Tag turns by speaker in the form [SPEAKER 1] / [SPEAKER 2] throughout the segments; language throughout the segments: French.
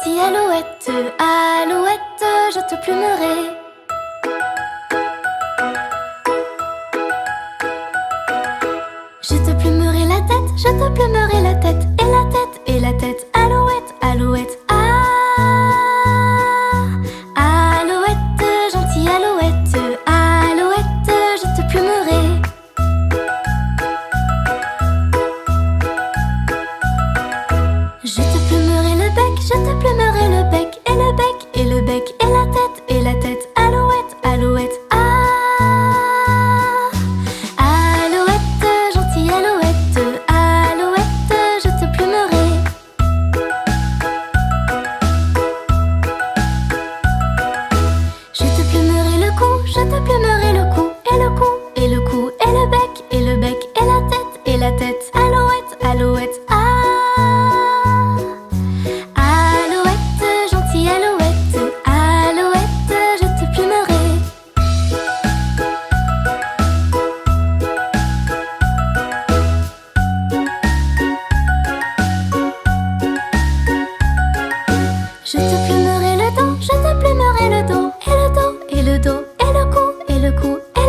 [SPEAKER 1] gentille alouette, alouette, je te plumerai. Je te plumerai la tête, je te plumerai la tête, et la tête, et la tête, alouette, alouette, ah. Alouette, gentille alouette, alouette, je te plumerai. Je te plumerai le bec, je te plumerai le bec, et le bec, et le bec, et la tête, alouette, alouette, ah. Alouette, gentille alouette, alouette, je te plumerai. Je te plumerai le cou, je te plumerai le cou, et le cou, et le cou, et le bec, et le bec, et la tête, alouette, alouette, ah. Je te plumerai le dos, je te plumerai le dos, et le dos, et le dos, et le cou, et le cou, et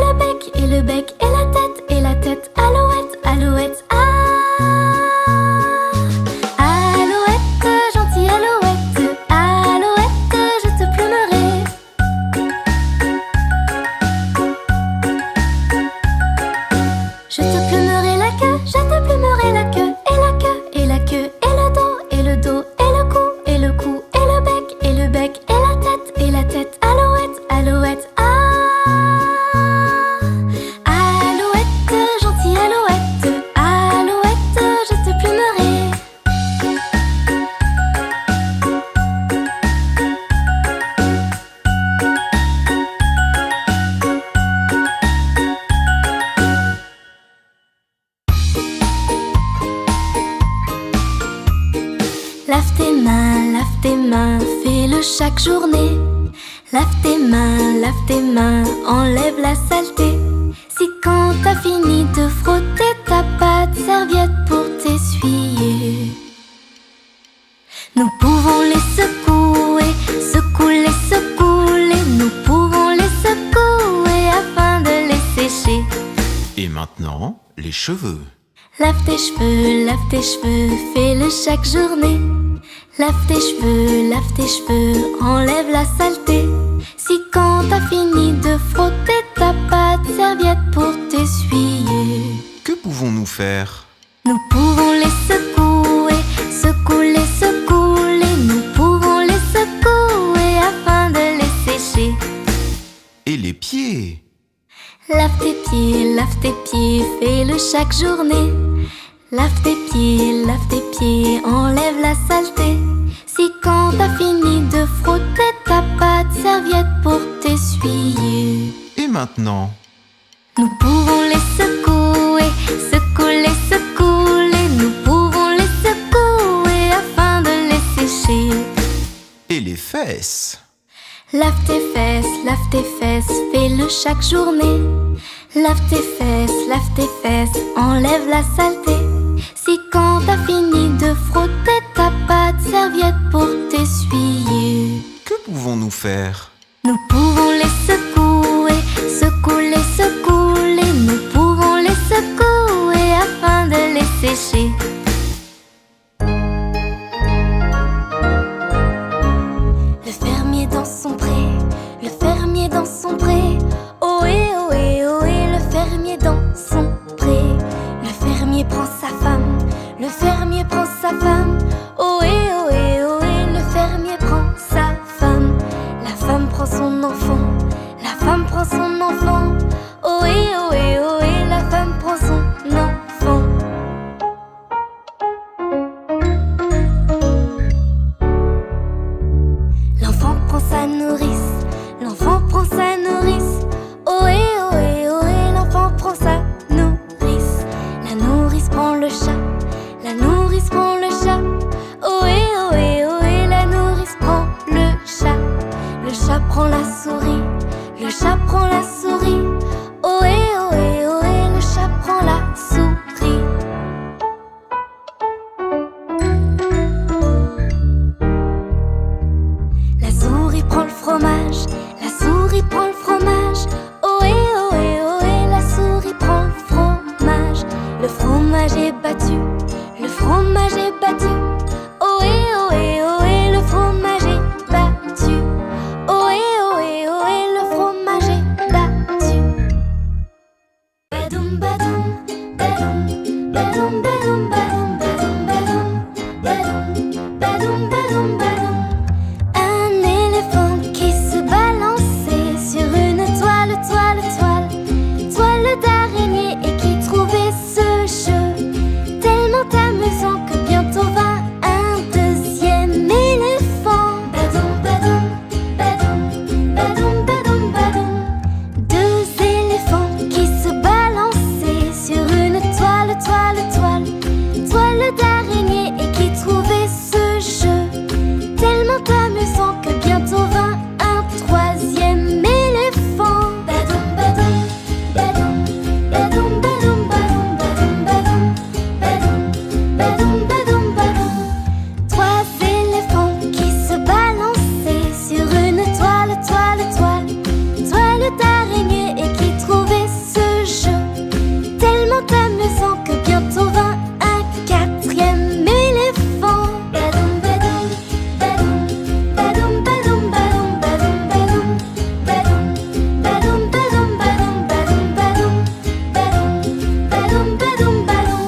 [SPEAKER 1] le bec, et la tête, alouette, alouette, ah. Alouette, gentille alouette, alouette, je te plumerai. Je te plumerai la queue, je te plumerai la queue, et la queue, et la queue, et le dos, et le dos, et le cou, et le cou, et le bec, et la tête, alouette, alouette, ah. Alouette, gentille alouette, alouette, je te plumerai. Lave tes mains, fais-le chaque journée. Lave tes mains, enlève la saleté. Si quand t'as fini de frotter, t'as pas de serviette pour t'essuyer, nous pouvons les secouer, secouer, secouer. Nous pouvons les secouer afin de les sécher.
[SPEAKER 2] Et maintenant, les cheveux.
[SPEAKER 1] Lave tes cheveux, fais-le chaque journée. Lave tes cheveux, enlève la saleté. Si quand t'as fini de frotter, t'as pas de serviette pour t'essuyer,
[SPEAKER 2] Que pouvons-nous faire?
[SPEAKER 1] nous pouvons les secouer, secouer, secouer. Nous pouvons les secouer afin de les sécher.
[SPEAKER 2] Et les pieds?
[SPEAKER 1] Lave tes pieds, fais-le chaque journée. Lave tes pieds, enlève la saleté. Si quand t'as fini de frotter, t'as pas de serviette pour t'essuyer,
[SPEAKER 2] Et maintenant?
[SPEAKER 1] nous pouvons les secouer, secouer, secouer. Nous pouvons les secouer afin de les sécher.
[SPEAKER 2] Et les fesses?
[SPEAKER 1] Lave tes fesses, fais-le chaque journée. Lave tes fesses, enlève la saleté. Si quand t'as fini de frotter, t'as pas de serviette pour t'essuyer,
[SPEAKER 2] Que pouvons-nous faire?
[SPEAKER 1] nous pouvons les secouer, secouer, secouer. Nous pouvons les secouer afin de les sécher. Le fermier dans son pré, le fermier dans son pré. Ohé, ohé, ohé, le fermier dans son pré. Le fermier prend sa femme, le fermier prend sa femme. Ohé, ohé, ohé, le fermier prend sa femme. La femme prend son enfant, la femme prend son enfant. Ohé, ohé, ohé, la femme prend son enfant. L'enfant prend sa nourrice, l'enfant prend sa nourrice. Ohé, ohé, ohé, l'enfant prend sa nourrice. La nourrice prend le chat, la nourrice prend le chat. Ohé, ohé, ohé, la nourrice prend le chat. Le chat prend la souris, le chat prend la souris. Ohé, ohé, ohé, le chat prend la souris. fromage est battu, le fromage est battu. Ohé, ohé, ohé, le fromage est battu. Ohé, ohé, ohé, le fromage est battu. Badoum, badoum, badoum, badoum, badoum, badoum, badoum, badoum, badoum, badoum, badoum. Un éléphant qui se balançait sur une toile, toile, toile, toile d'araignée, et qui trouvait ce jeu tellement amusant que bientôt vint un deuxième éléphant. Badoum, badoum, badoum, badoum, badoum, badoum. Deux éléphants qui se balançaient sur une toile, toile, toile, toile d'araignée, et qui trouvaient ce jeu tellement amusant que bientôt vint un troisième éléphant. Badoum, badoum, badoum, badoum, badoum, badoum, badoum, badoum, badoum, badoum, badoum. Trois éléphants qui se balançaient sur une toile, toile, toile, toile d'araignée, et qui trouvaient ce jeu tellement amusant que bientôt vint un quatrième éléphant. Badoum, badoum, badoum, badoum, badoum, badoum, badoum, badoum, badoum, badoum, badoum, badoum, badoum, badoum, badoum, badoum, badoum.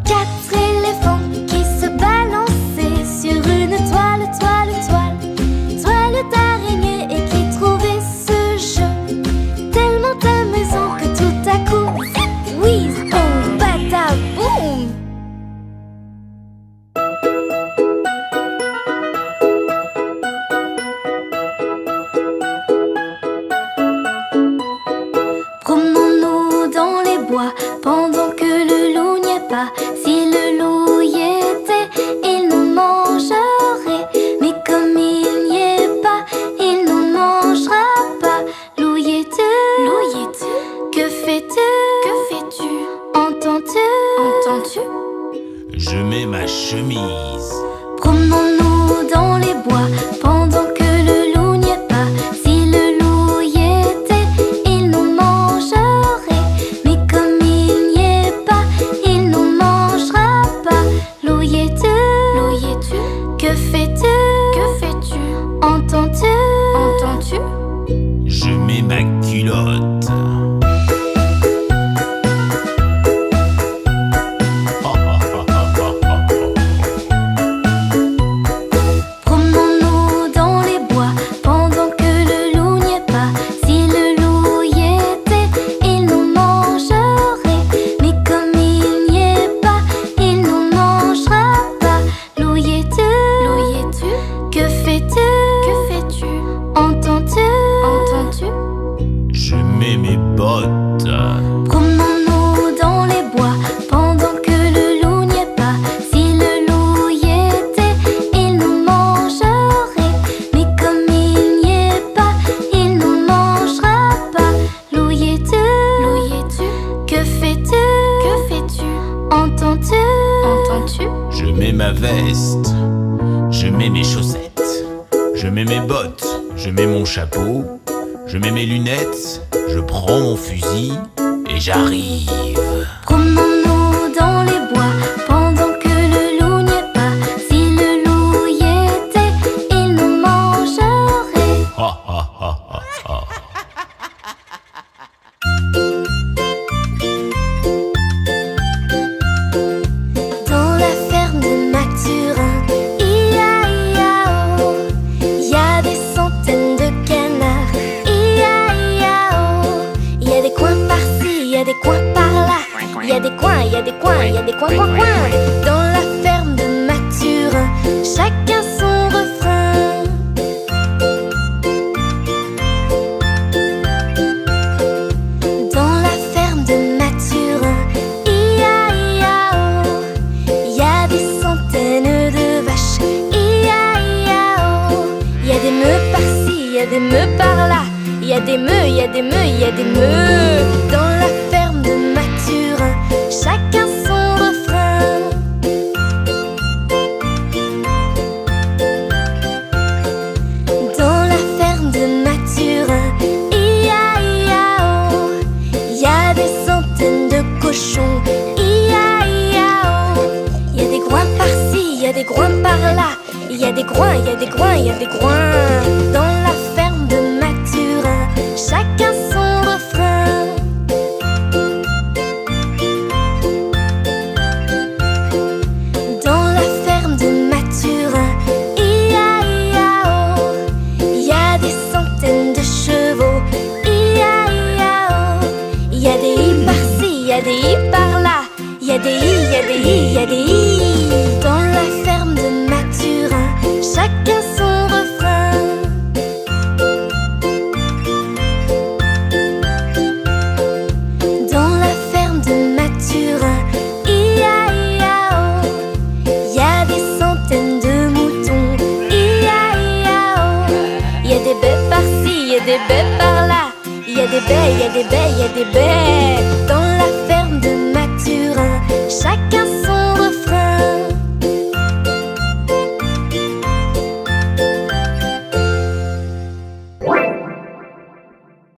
[SPEAKER 1] Quatre éléphants qui se balançaient sur une toile, toile, toile, toile d'araignée, et qui trouvaient ce jeu tellement amusant que tout à coup, whiz, boum, badaboum. Promenons-nous dans les bois pendant que le loup n'y est pas. Si le loup y était, il nous mangerait. Mais comme il n'y est pas, il nous mangera pas. Loup y es-tu? Loup y es-tu? Que fais-tu? Que fais-tu? Entends-tu? Entends-tu?
[SPEAKER 3] Je mets ma chemise.
[SPEAKER 1] Promenons-nous dans les bois pendant que le loup n'y est pas. Si le loup y était, il nous mangerait. Mais comme il n'y est pas, il nous mangera pas. Loup y es-tu? Loup y es-tu? Que fais-tu? Que fais-tu? Entends-tu? Entends-tu?
[SPEAKER 3] Je mets ma culotte.
[SPEAKER 1] Promenons-nous dans les bois pendant que le loup n'y est pas. Si le loup y était, il nous mangerait. Mais comme il n'y est pas, il nous mangera pas. Loup y es-tu? Loup y es-tu? Que fais-tu? Que fais-tu? Entends-tu? Entends-tu?
[SPEAKER 3] Je mets mes bottes.
[SPEAKER 1] Promenons-nous dans les bois pendant que le loup n'y est pas. Si le loup y était, il nous mangerait. Mais comme il n'y est pas, il nous mangera pas. Loup y es-tu? Loup y es-tu? Que fais-tu? Que fais-tu? Entends-tu? Entends-tu?
[SPEAKER 3] Je mets ma veste. Je mets mes chaussettes. Je mets mes bottes. Je mets mon chapeau. Je mets mes lunettes. Je prends mon fusil et j'arrive.
[SPEAKER 1] Promenons-nous dans les bois pendant que le loup n'y est pas. Si le loup y était, il nous mangerait.
[SPEAKER 3] Ha ha ha ha ha.
[SPEAKER 1] Dans la ferme de Mathurin, ia-ia-oh, y a des centaines de canards, ia-ia-oh. Y a des coins par-ci, y a des coins par-là, y a des coins, y a des coins, y a des coins, coins, coins. Dans la ferme de Mathurin, chacun son refrain. Dans la ferme de Mathurin, ia-ia-oh, y a des centaines de vaches, ia-ia-oh. Y a des meux par-ci, y a des meux par-là, y a des meux, y a des meux, y a des meux. Dans la ferme de Mathurin, chacun son refrain. Dans la ferme de Mathurin, ia-ia-oh, y a des centaines de cochons, ia groins, il y a des groins, il y a des groins. Dans la ferme de Mathurin, chacun son refrain. Dans la ferme de Mathurin, ia-ia-oh, il y a des centaines de chevaux. Ia-ia-oh, il y a des i par-ci, il y a des i par-là. Il y a des i, il y a des i, il y a des i. Dans la ferme de Mathurin, chacun son refrain. Dans la ferme de Mathurin, ia-ia-oh, il y a des centaines de moutons. Ia-ia-oh, il y a des baies par-ci, il y a des baies par-là. Il y a des baies, il y a des baies, il y a des baies.